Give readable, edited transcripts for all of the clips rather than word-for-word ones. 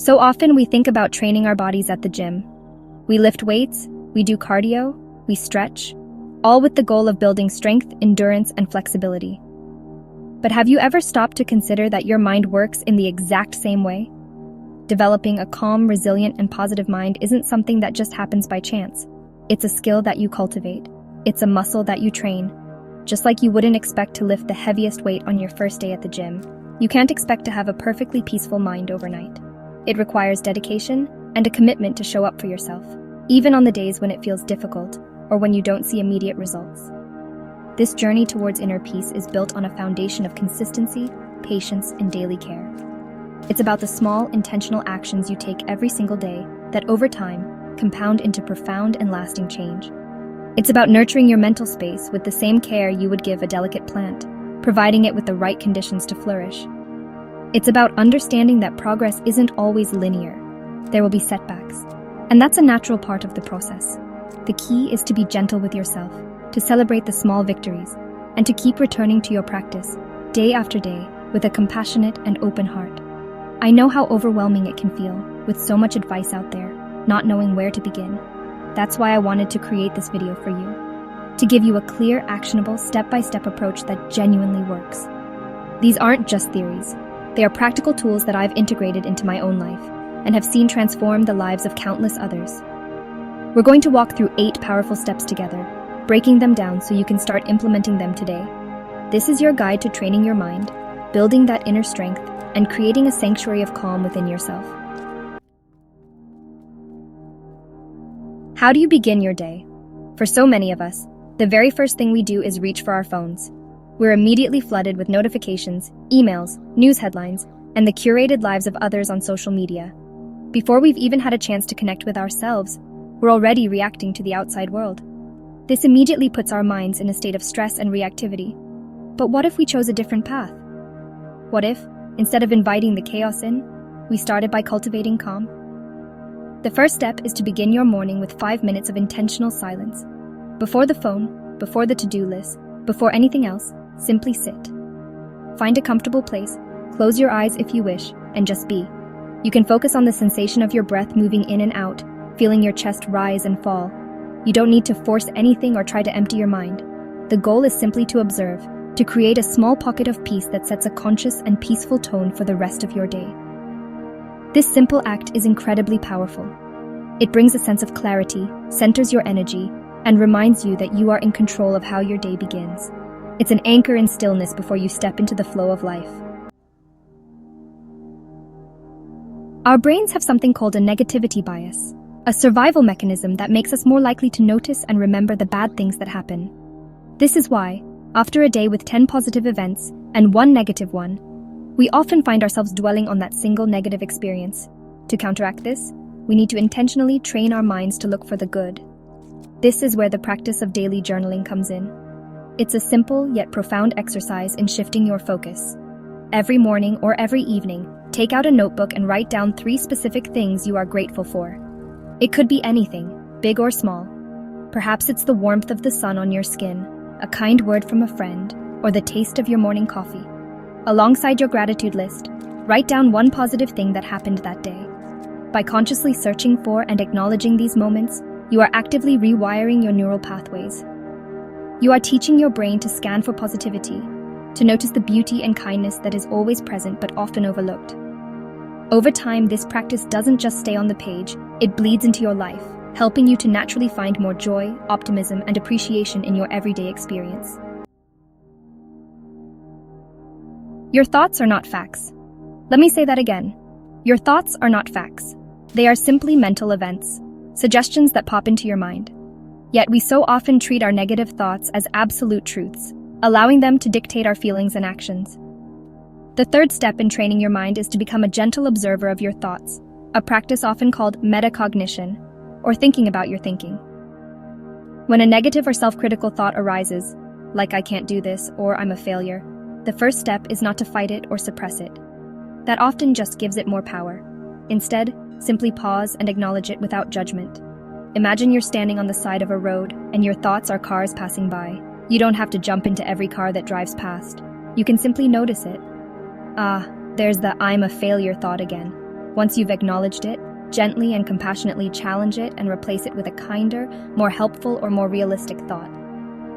So often we think about training our bodies at the gym. We lift weights, we do cardio, we stretch, all with the goal of building strength, endurance, and flexibility. But have you ever stopped to consider that your mind works in the exact same way? Developing a calm, resilient, and positive mind isn't something that just happens by chance. It's a skill that you cultivate. It's a muscle that you train. Just like you wouldn't expect to lift the heaviest weight on your first day at the gym, you can't expect to have a perfectly peaceful mind overnight. It requires dedication and a commitment to show up for yourself, even on the days when it feels difficult or when you don't see immediate results. This journey towards inner peace is built on a foundation of consistency, patience, and daily care. It's about the small, intentional actions you take every single day that, over time, compound into profound and lasting change. It's about nurturing your mental space with the same care you would give a delicate plant, providing it with the right conditions to flourish. It's about understanding that progress isn't always linear. There will be setbacks, and that's a natural part of the process. The key is to be gentle with yourself, to celebrate the small victories, and to keep returning to your practice, day after day, with a compassionate and open heart. I know how overwhelming it can feel, with so much advice out there, not knowing where to begin. That's why I wanted to create this video for you, to give you a clear, actionable, step-by-step approach that genuinely works. These aren't just theories. They are practical tools that I've integrated into my own life and have seen transform the lives of countless others. We're going to walk through 8 powerful steps together, breaking them down so you can start implementing them today. This is your guide to training your mind, building that inner strength, and creating a sanctuary of calm within yourself. How do you begin your day? For so many of us, the very first thing we do is reach for our phones. We're immediately flooded with notifications, emails, news headlines, and the curated lives of others on social media. Before we've even had a chance to connect with ourselves, we're already reacting to the outside world. This immediately puts our minds in a state of stress and reactivity. But what if we chose a different path? What if, instead of inviting the chaos in, we started by cultivating calm? The first step is to begin your morning with 5 minutes of intentional silence. Before the phone, before the to-do list, before anything else, simply sit. Find a comfortable place, close your eyes if you wish, and just be. You can focus on the sensation of your breath moving in and out, feeling your chest rise and fall. You don't need to force anything or try to empty your mind. The goal is simply to observe, to create a small pocket of peace that sets a conscious and peaceful tone for the rest of your day. This simple act is incredibly powerful. It brings a sense of clarity, centers your energy, and reminds you that you are in control of how your day begins. It's an anchor in stillness before you step into the flow of life. Our brains have something called a negativity bias, a survival mechanism that makes us more likely to notice and remember the bad things that happen. This is why, after a day with 10 positive events and 1 negative one, we often find ourselves dwelling on that single negative experience. To counteract this, we need to intentionally train our minds to look for the good. This is where the practice of daily journaling comes in. It's a simple yet profound exercise in shifting your focus. Every morning or every evening, take out a notebook and write down 3 specific things you are grateful for. It could be anything, big or small. Perhaps it's the warmth of the sun on your skin, a kind word from a friend, or the taste of your morning coffee. Alongside your gratitude list, write down 1 positive thing that happened that day. By consciously searching for and acknowledging these moments, you are actively rewiring your neural pathways. You are teaching your brain to scan for positivity, to notice the beauty and kindness that is always present but often overlooked. Over time, this practice doesn't just stay on the page, it bleeds into your life, helping you to naturally find more joy, optimism, and appreciation in your everyday experience. Your thoughts are not facts. Let me say that again. Your thoughts are not facts. They are simply mental events, suggestions that pop into your mind. Yet we so often treat our negative thoughts as absolute truths, allowing them to dictate our feelings and actions. The third step in training your mind is to become a gentle observer of your thoughts, a practice often called metacognition, or thinking about your thinking. When a negative or self-critical thought arises, like I can't do this or I'm a failure, the first step is not to fight it or suppress it. That often just gives it more power. Instead, simply pause and acknowledge it without judgment. Imagine you're standing on the side of a road and your thoughts are cars passing by. You don't have to jump into every car that drives past. You can simply notice it. There's the I'm a failure thought again. Once you've acknowledged it, gently and compassionately challenge it and replace it with a kinder, more helpful, or more realistic thought.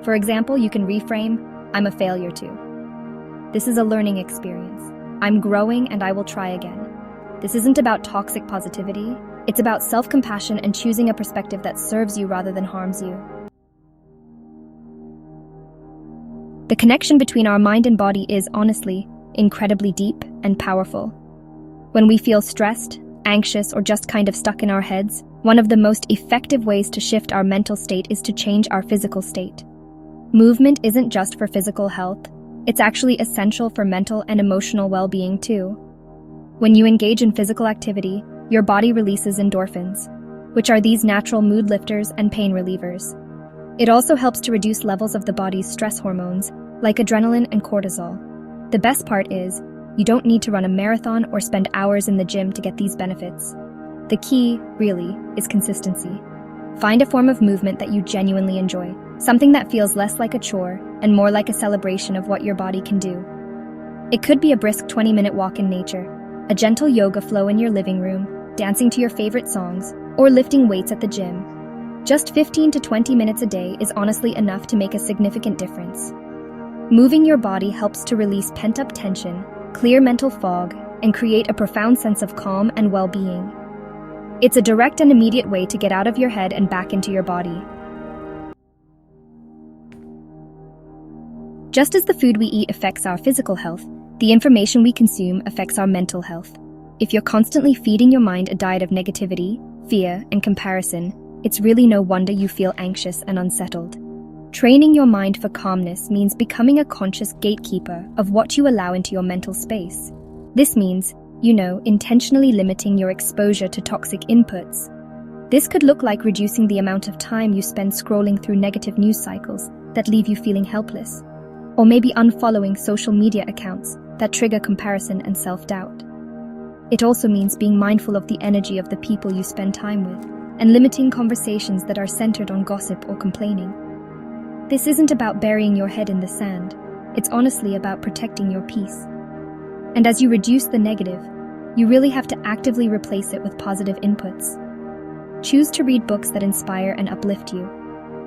For example, you can reframe, "I'm a failure too. This is a learning experience. I'm growing and I will try again." This isn't about toxic positivity. It's about self-compassion and choosing a perspective that serves you rather than harms you. The connection between our mind and body is, honestly, incredibly deep and powerful. When we feel stressed, anxious, or just kind of stuck in our heads, one of the most effective ways to shift our mental state is to change our physical state. Movement isn't just for physical health, it's actually essential for mental and emotional well-being too. When you engage in physical activity, your body releases endorphins, which are these natural mood lifters and pain relievers. It also helps to reduce levels of the body's stress hormones, like adrenaline and cortisol. The best part is, you don't need to run a marathon or spend hours in the gym to get these benefits. The key, really, is consistency. Find a form of movement that you genuinely enjoy, something that feels less like a chore and more like a celebration of what your body can do. It could be a brisk 20-minute walk in nature, a gentle yoga flow in your living room, dancing to your favorite songs, or lifting weights at the gym. Just 15 to 20 minutes a day is honestly enough to make a significant difference. Moving your body helps to release pent-up tension, clear mental fog, and create a profound sense of calm and well-being. It's a direct and immediate way to get out of your head and back into your body. Just as the food we eat affects our physical health, the information we consume affects our mental health. If you're constantly feeding your mind a diet of negativity, fear, and comparison, it's really no wonder you feel anxious and unsettled. Training your mind for calmness means becoming a conscious gatekeeper of what you allow into your mental space. This means, intentionally limiting your exposure to toxic inputs. This could look like reducing the amount of time you spend scrolling through negative news cycles that leave you feeling helpless, or maybe unfollowing social media accounts that trigger comparison and self-doubt. It also means being mindful of the energy of the people you spend time with, and limiting conversations that are centered on gossip or complaining. This isn't about burying your head in the sand. It's honestly about protecting your peace. And as you reduce the negative, you really have to actively replace it with positive inputs. Choose to read books that inspire and uplift you.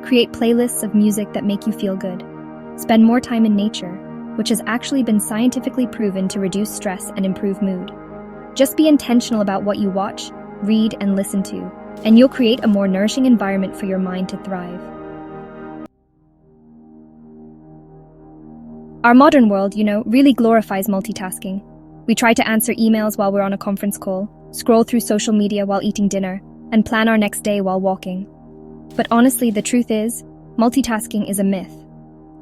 Create playlists of music that make you feel good. Spend more time in nature, which has actually been scientifically proven to reduce stress and improve mood. Just be intentional about what you watch, read, and listen to, and you'll create a more nourishing environment for your mind to thrive. Our modern world, really glorifies multitasking. We try to answer emails while we're on a conference call, scroll through social media while eating dinner, and plan our next day while walking. But honestly, the truth is, multitasking is a myth.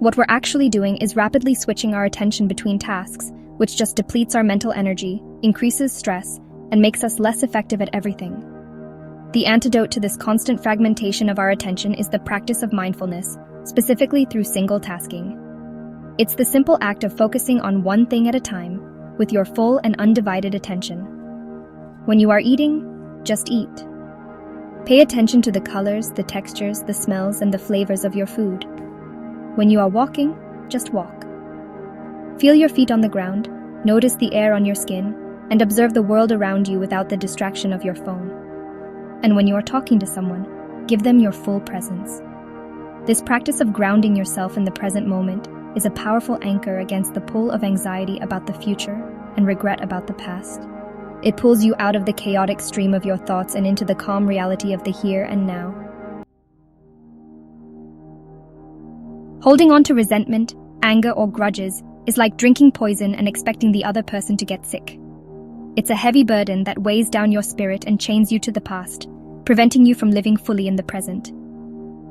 What we're actually doing is rapidly switching our attention between tasks, which just depletes our mental energy, increases stress, and makes us less effective at everything. The antidote to this constant fragmentation of our attention is the practice of mindfulness, specifically through single tasking. It's the simple act of focusing on one thing at a time, with your full and undivided attention. When you are eating, just eat. Pay attention to the colors, the textures, the smells, and the flavors of your food. When you are walking, just walk. Feel your feet on the ground, notice the air on your skin, and observe the world around you without the distraction of your phone. And when you are talking to someone, give them your full presence. This practice of grounding yourself in the present moment is a powerful anchor against the pull of anxiety about the future and regret about the past. It pulls you out of the chaotic stream of your thoughts and into the calm reality of the here and now. Holding on to resentment, anger, or grudges is like drinking poison and expecting the other person to get sick. It's a heavy burden that weighs down your spirit and chains you to the past, preventing you from living fully in the present.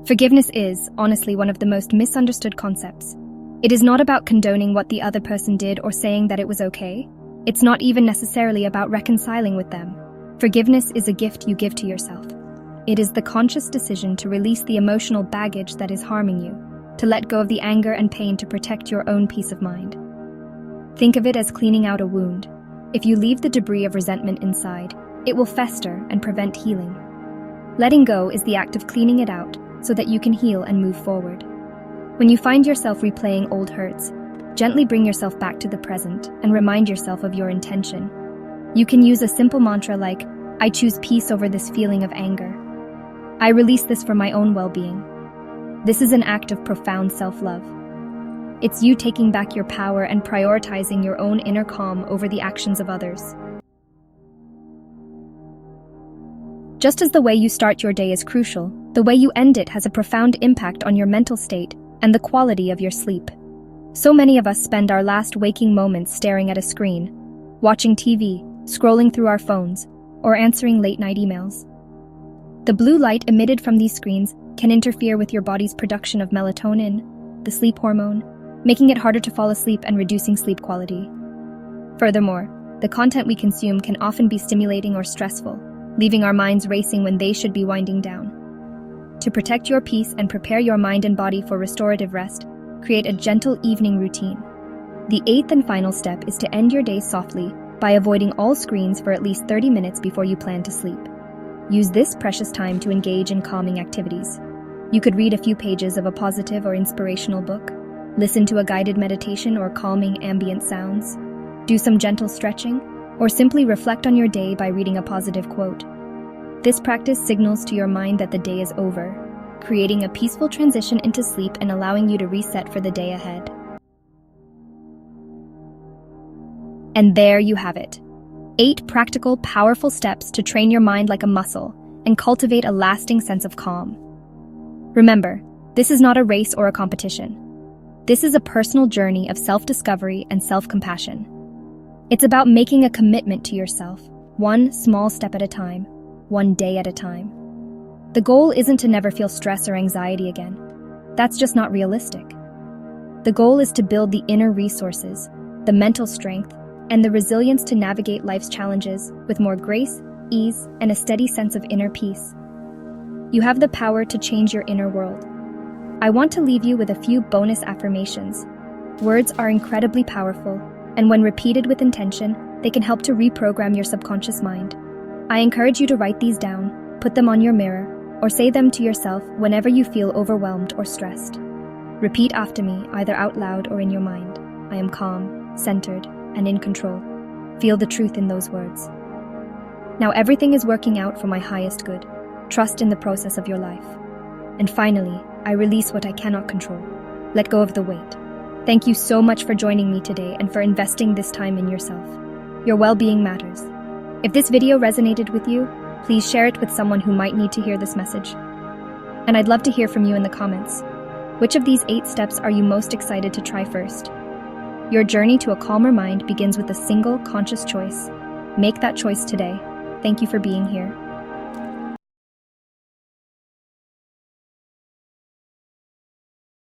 Forgiveness is, honestly, one of the most misunderstood concepts. It is not about condoning what the other person did or saying that it was okay. It's not even necessarily about reconciling with them. Forgiveness is a gift you give to yourself. It is the conscious decision to release the emotional baggage that is harming you, to let go of the anger and pain to protect your own peace of mind. Think of it as cleaning out a wound. If you leave the debris of resentment inside, it will fester and prevent healing. Letting go is the act of cleaning it out so that you can heal and move forward. When you find yourself replaying old hurts, gently bring yourself back to the present and remind yourself of your intention. You can use a simple mantra like, I choose peace over this feeling of anger. I release this for my own well-being. This is an act of profound self-love. It's you taking back your power and prioritizing your own inner calm over the actions of others. Just as the way you start your day is crucial, the way you end it has a profound impact on your mental state and the quality of your sleep. So many of us spend our last waking moments staring at a screen, watching TV, scrolling through our phones, or answering late-night emails. The blue light emitted from these screens can interfere with your body's production of melatonin, the sleep hormone, making it harder to fall asleep and reducing sleep quality. Furthermore, the content we consume can often be stimulating or stressful, leaving our minds racing when they should be winding down. To protect your peace and prepare your mind and body for restorative rest, create a gentle evening routine. The eighth and final step is to end your day softly by avoiding all screens for at least 30 minutes before you plan to sleep. Use this precious time to engage in calming activities. You could read a few pages of a positive or inspirational book, listen to a guided meditation or calming ambient sounds, do some gentle stretching, or simply reflect on your day by reading a positive quote. This practice signals to your mind that the day is over, creating a peaceful transition into sleep and allowing you to reset for the day ahead. And there you have it. 8 practical, powerful steps to train your mind like a muscle and cultivate a lasting sense of calm. Remember, this is not a race or a competition. This is a personal journey of self-discovery and self-compassion. It's about making a commitment to yourself, one small step at a time, one day at a time. The goal isn't to never feel stress or anxiety again. That's just not realistic. The goal is to build the inner resources, the mental strength, and the resilience to navigate life's challenges with more grace, ease, and a steady sense of inner peace. You have the power to change your inner world. I want to leave you with a few bonus affirmations. Words are incredibly powerful, and when repeated with intention, they can help to reprogram your subconscious mind. I encourage you to write these down, put them on your mirror, or say them to yourself whenever you feel overwhelmed or stressed. Repeat after me, either out loud or in your mind. I am calm, centered, and in control. Feel the truth in those words. Now everything is working out for my highest good. Trust in the process of your life. And finally, I release what I cannot control. Let go of the weight. Thank you so much for joining me today and for investing this time in yourself. Your well-being matters. If this video resonated with you, please share it with someone who might need to hear this message. And I'd love to hear from you in the comments. Which of these 8 steps are you most excited to try first? Your journey to a calmer mind begins with a single conscious choice. Make that choice today. Thank you for being here.